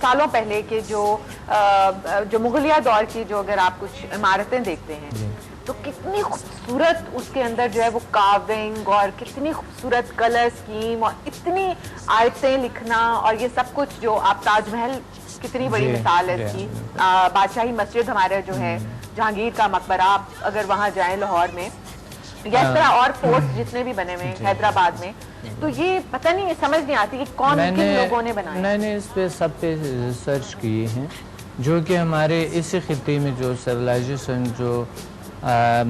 سالوں پہلے کے جو مغلیہ دور کی جو اگر آپ کچھ عمارتیں دیکھتے ہیں تو کتنی خوبصورت اس کے اندر جو ہے وہ کارونگ اور کتنی خوبصورت کلر اسکیم اور اتنی آیتیں لکھنا اور یہ سب کچھ جو آپ تاج محل کتنی بڑی مثال ہے اس کی. بادشاہی مسجد ہمارا جو ہے جہانگیر کا مقبرہ آپ اگر وہاں جائیں لاہور میں یا اس طرح اور فورٹس جتنے بھی بنے ہوئے حیدرآباد میں تو یہ پتہ نہیں سمجھ نہیں آتی کہ کون کن لوگوں نے بنایا. میں نے اس پہ سب پہ ریسرچ کیے ہیں جو کہ ہمارے اسی خطے میں جو سیولائزیشن جو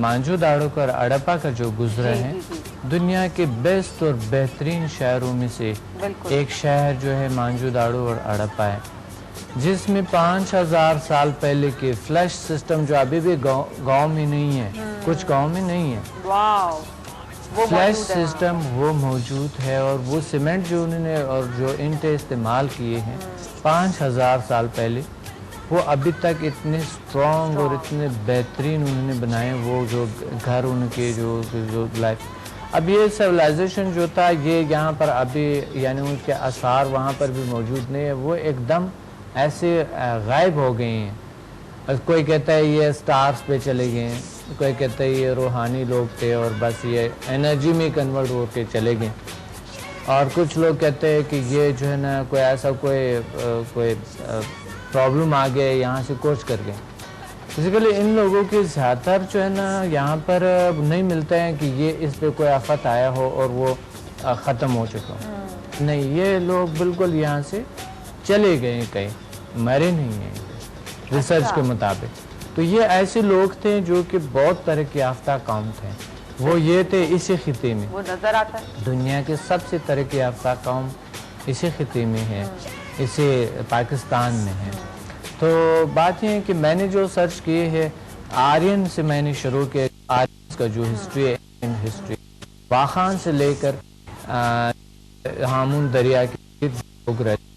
مانجو داڑو اور اڑپا کا جو گزرا ہے دنیا کے بیسٹ اور بہترین شہروں میں سے ایک شہر جو ہے مانجو داڑو اور اڑپا ہے جس میں 5000 سال پہلے کے فلش سسٹم جو ابھی بھی گاؤں میں نہیں ہے کچھ گاؤں میں نہیں ہے فلش سسٹم وہ موجود ہے اور وہ سیمنٹ جو انہوں نے اور جو اینٹیں استعمال کیے ہیں 5000 سال پہلے وہ ابھی تک اتنے اسٹرانگ اور اتنے بہترین انہوں نے بنائے وہ جو گھر ان کے جو لائف. اب یہ سیولائزیشن جو تھا یہ یہاں پر ابھی یعنی ان کے آثار وہاں پر بھی موجود نہیں ہے وہ ایک دم ایسے غائب ہو گئے ہیں. کوئی کہتا ہے یہ سٹارز پہ چلے گئے ہیں کوئی کہتا ہے یہ روحانی لوگ تھے اور بس یہ انرجی میں کنورٹ ہو کے چلے گئے اور کچھ لوگ کہتے ہیں کہ یہ جو ہے نا کوئی ایسا کوئی پرابلم آ گیا یہاں سے کوچ کر گئے. بیسیکلی ان لوگوں کی زیادہ تر جو ہے نا یہاں پر نہیں ملتا ہے کہ یہ اس پہ کوئی آفت آیا ہو اور وہ ختم ہو چکا ہو. نہیں یہ لوگ بالکل یہاں سے چلے گئے کہیں مرے نہیں ہیں ریسرچ کے مطابق. تو یہ ایسے لوگ تھے جو کہ بہت ترقی یافتہ قوم تھے وہ یہ تھے اسی خطے میں. وہ نظر آتا ہے دنیا کے سب سے ترقی یافتہ قوم اسی خطے میں ہے اسی پاکستان میں ہے. تو بات یہ ہے کہ میں نے جو سرچ کیے ہے آرین سے میں نے شروع کیا. آرین کا جو ہسٹری ہے ہسٹری واخان سے لے کر ہامون دریا کے لوگ رہتے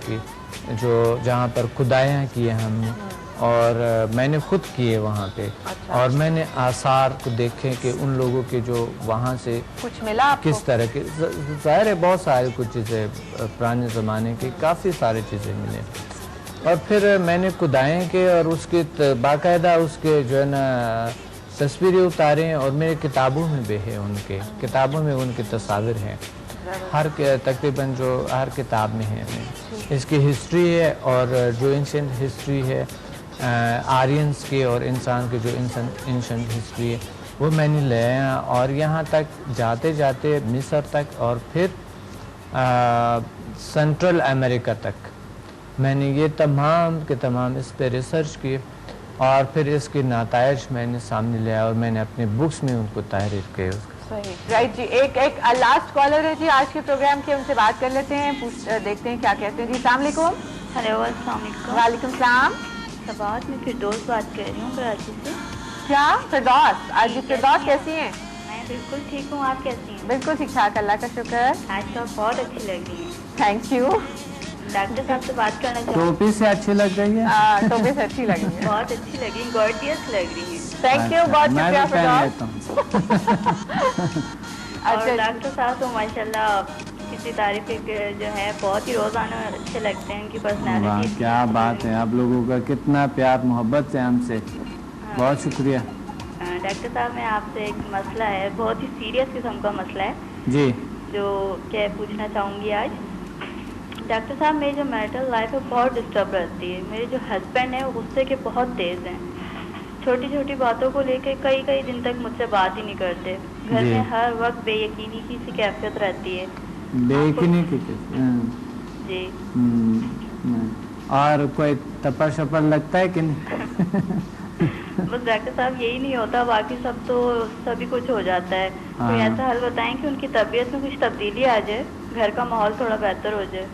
کی جو جہاں پر کھدایاں کیے ہم نے اور میں نے خود کیے وہاں پہ اور میں نے آثار کو دیکھے کہ ان لوگوں کے جو وہاں سے کچھ ملا کس طرح کے ظاہر ہے بہت سارے کچھ چیزیں پرانے زمانے کی کافی سارے چیزیں ملے. اور پھر میں نے کھدایاں کے اور اس کے باقاعدہ اس کے جو ہے نا تصویریں اتارے اور میرے کتابوں میں بھی ہے ان کے کتابوں میں ان کے تصاویر ہیں ہر تقریباً جو ہر کتاب میں ہے. اس کی ہسٹری ہے اور جو اینشنٹ ہسٹری ہے آرینس کی اور انسان کی جو اینشنٹ ہسٹری ہے وہ میں نے لے آیا اور یہاں تک جاتے جاتے مصر تک اور پھر سینٹرل امریکہ تک میں نے یہ تمام کے تمام اس پہ ریسرچ کی اور پھر اس کے نتائج میں نے سامنے لیا اور میں نے اپنے بکس میں ان کو تحریر کی. رائٹ جی ایک لاسٹ کالر ہے جی آج کے پروگرام کے ان سے بات کر لیتے ہیں دیکھتے ہیں کیا کہتے ہیں. جی السلام علیکم. ہیلو السلام علیکم. وعلیکم السلام. صباحت میں فردوس بات کر رہی ہوں کراچی سے. کیا فردوس آج فردوس کیسی ہیں؟ میں بالکل ٹھیک ہوں آپ کیسی ہیں؟ بالکل ٹھیک ٹھاک اللہ کا شکر. آج تو بہت اچھی لگ رہی ہیں. Thank you. ڈاکٹر صاحب سے بات کرنا چاہوں ٹوپی سے اچھی لگ رہی ہے ٹوپی سے اچھی لگ رہی ہے بہت اچھی لگی گارڈیس لگ رہی ہیں. تھینک یو بہت شکریہ فردوس. اور ڈاکٹر صاحب تو ماشاء اللہ کسی تعریف جو ہے بہت ہی روزانہ اچھے لگتے ہیں ان کی پرسنالٹی. کیا بات ہے آپ لوگوں کا کتنا پیار محبت ہے ہم سے بہت شکریہ. ڈاکٹر صاحب میں آپ سے ایک مسئلہ ہے بہت ہی سیریس قسم کا مسئلہ ہے جی جو کہ پوچھنا چاہوں گی آج. ڈاکٹر صاحب میری جو میرٹل لائف ہے بہت ڈسٹرب رہتی ہے. میرے جو ہسبینڈ ہیں وہ غصے کے بہت تیز ہیں. چھوٹی چھوٹی باتوں کو لے کے کئی دن تک مجھ سے بات ہی نہیں کرتے. گھر میں ہر وقت بے یقینی کی سی کیفیت رہتی ہے. بے یقینی کی جی اور کوئی تپا شپا لگتا ہے کہ نہیں؟ بس ڈاکٹر صاحب یہی نہیں ہوتا باقی سب تو سبھی کچھ ہو جاتا ہے. کوئی ایسا حل بتائیں کہ ان کی طبیعت میں کچھ تبدیلی آ جائے گھر کا ماحول تھوڑا بہتر ہو جائے.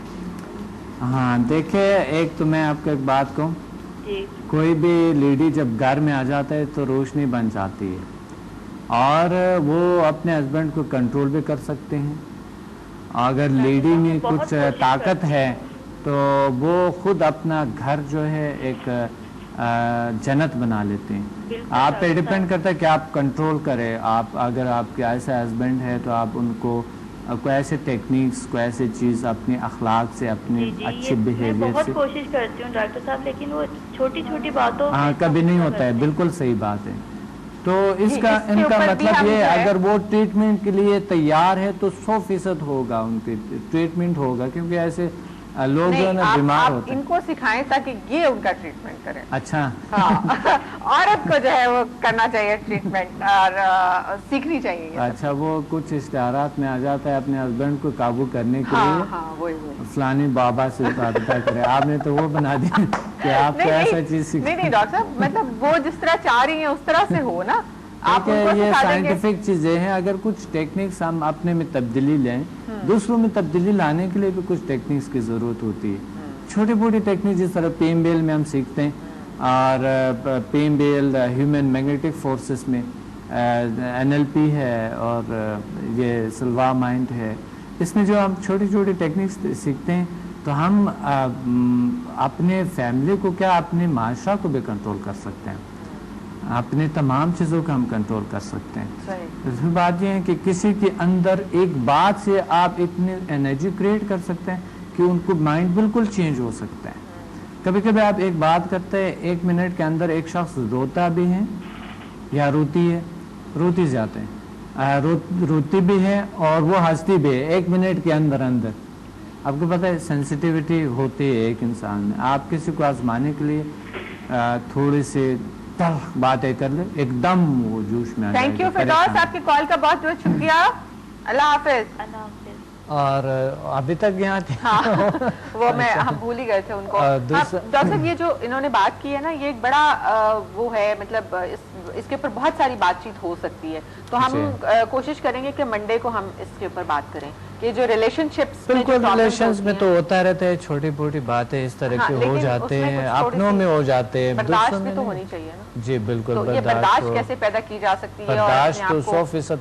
ہاں دیکھیں ایک تو میں آپ کو ایک بات کہوں جی کوئی بھی لیڈی جب گھر میں آ جاتا ہے تو روشنی بن جاتی ہے اور وہ اپنے ہسبینڈ کو کنٹرول بھی کر سکتے ہیں. اگر لیڈی میں کچھ طاقت ہے تو وہ خود اپنا گھر جو ہے ایک جنت بنا لیتے ہیں. آپ پہ ڈیپینڈ کرتا ہے کہ آپ کنٹرول کریں. آپ اگر آپ کے ایسا ہسبینڈ ہے تو آپ ان کو کوئی ایسے ٹیکنیکس، کوئی ایسے چیز اپنے اخلاق سے، اپنے اچھے بیہیویئر سے؟ میں بہت کوشش کرتی ہوں ڈاکٹر صاحب، لیکن وہ چھوٹی چھوٹی باتوں ہاں کبھی نہیں ہوتا ہے، بالکل صحیح بات ہے. تو ان کا مطلب یہ اگر وہ ٹریٹمنٹ کے لیے تیار ہے تو 100% ہوگا، ان کے ٹریٹمنٹ ہوگا، کیونکہ ایسے لوگ جو ہے نا بیمار ہوتے ہیں. ان کو سکھائیں تاکہ یہ ان کا ٹریٹمنٹ کریں. اچھا عورت کو جو ہے وہ کرنا چاہیے ٹریٹمنٹ اور سیکھنی چاہیے. اچھا وہ کچھ اشتہارات میں آ جاتا ہے اپنے ہسبینڈ کو قابو کرنے کے لیے فلانی بابا سے رابطہ کرے، آپ نے تو وہ بنا دی کہ آپ کو ایسا چیز سیکھ. نہیں ڈاکٹر صاحب، مطلب وہ جس طرح چاہ رہی ہیں اس طرح سے ہو نا. یہ سائنٹیفک چیزیں ہیں، اگر کچھ ٹیکنیکس ہم اپنے میں تبدیلی لیں، دوسروں میں تبدیلی لانے کے لیے بھی کچھ ٹیکنیکس کی ضرورت ہوتی ہے. چھوٹی موٹی ٹیکنیک جس طرح پیم بیل میں ہم سیکھتے ہیں، اور پیم بیل ہیومن میگنیٹک فورسز میں NLP ہے، اور یہ سلوا مائنڈ ہے. اس میں جو ہم چھوٹی چھوٹی ٹیکنیکس سیکھتے ہیں تو ہم اپنے فیملی کو کیا، اپنے معاشرہ کو بھی کنٹرول کر سکتے ہیں، اپنے تمام چیزوں کو ہم کنٹرول کر سکتے ہیں. دوسری بات یہ ہے کہ کسی کے اندر ایک بات سے آپ اتنی انرجی کریٹ کر سکتے ہیں کہ ان کو مائنڈ بالکل چینج ہو سکتا ہے. کبھی کبھی آپ ایک بات کرتے ہیں، 1 منٹ کے اندر ایک شخص روتا بھی ہے یا روتی جاتے ہیں، روتی بھی ہے اور وہ ہنستی بھی ہے 1 منٹ کے اندر. آپ کو پتہ ہے سینسٹیوٹی ہوتی ہے ایک انسان میں. آپ کسی کو آزمانے کے لیے تھوڑی سی باتیں کر لیں، ایک دم وہ جوش میں آ جائے گا. تھینک یو فردوس، آپ کی کال کا بہت بہت شکریہ. اللہ حافظ. اللہ حافظ. اور ابھی تک یہاں تھے وہ ہم بھول ہی گئے تھے ان کو. ڈاکٹر صاحب یہ جو انہوں نے بات کی ہے نا، یہ ایک بڑا وہ ہے، مطلب اس کے اوپر بہت ساری بات چیت ہو سکتی ہے. تو ہم کوشش کریں گے کہ منڈے کو ہم اس کے اوپر بات کریں کہ جو ریلیشن شپس، بالکل ریلیشنز میں تو ہوتا رہتا ہے، چھوٹی موٹی باتیں اس طرح کی ہو جاتے ہیں، اپنوں میں ہو جاتے ہیں. برداشت بھی تو ہونی چاہیے نا. جی بالکل. تو یہ برداشت کیسے پیدا کی جا سکتی ہے؟ برداشت تو 100%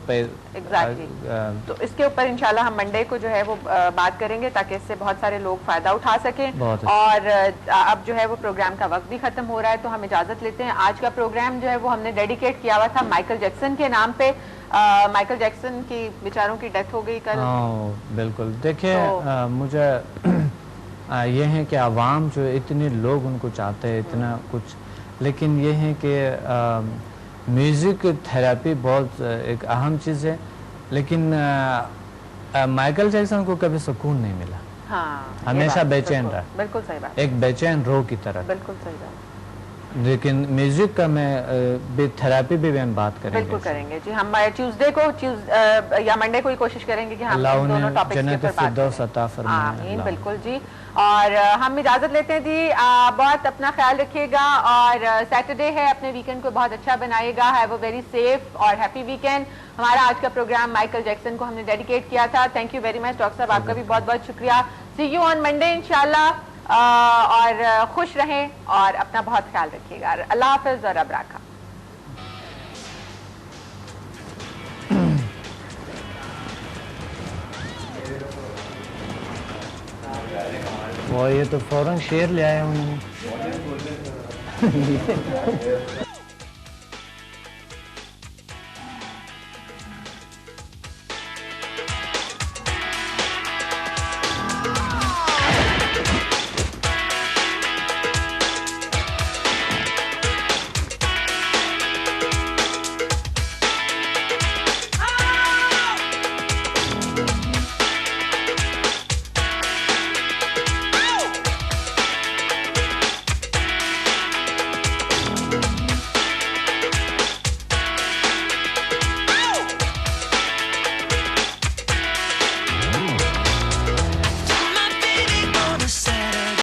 تو اس کے اوپر انشاءاللہ ہم منڈے کو جو ہے وہ بات کریں گے تاکہ اس سے بہت سارے لوگ فائدہ اٹھا سکیں. اور اب جو ہے وہ پروگرام کا وقت بھی ختم ہو رہا ہے، تو ہم اجازت لیتے ہیں. آج کا پروگرام جو ہے وہ ہم نے ڈیڈیکیٹ کیا ہوا تھا مائیکل جیکسن کے نام پہ. مائیکل جیکسن کی بیچاروں کی ڈیتھ ہو گئی کل. بالکل. دیکھیں مجھے یہ ہے کہ عوام جو اتنے لوگ ان کو چاہتے ہیں اتنا کچھ، لیکن یہ ہے کہ میوزک تھراپی بہت ایک اہم چیز ہے، لیکن مائیکل جیکسن کو کبھی سکون نہیں ملا، ہمیشہ بے چین رہا. بالکل صحیح بات. ایک بے چین روح کی طرح. بالکل صحیح بات. لیکن میوزک کا میں تھراپی بھی ہم بات کریں گے. بالکل کریں گے جی. ہم ٹیوزڈے کو یا منڈے کو کوشش کریں گے کہ ہم دونوں ٹاپکس کے اوپر بات کریں. آمین. بالکل جی. اور ہم اجازت لیتے ہیں جی. بہت اپنا خیال رکھیے گا، اور سیٹرڈے ہے، اپنے ویکینڈ کو بہت اچھا بنائے گا. ہیو اے ویری سیف اور ہیپی ویکینڈ. ہمارا آج کا پروگرام مائیکل جیکسن کو ہم نے ڈیڈیکیٹ کیا تھا. Thank you very much doctor صاحب، آپ کا بھی بہت بہت شکریہ. سی یو آن منڈے انشاءاللہ. اور خوش رہیں اور اپنا بہت خیال رکھیے گا. اللہ حافظ اور رب راکھا. وہ یہ تو فوراً شیر لے آئے انہوں نے.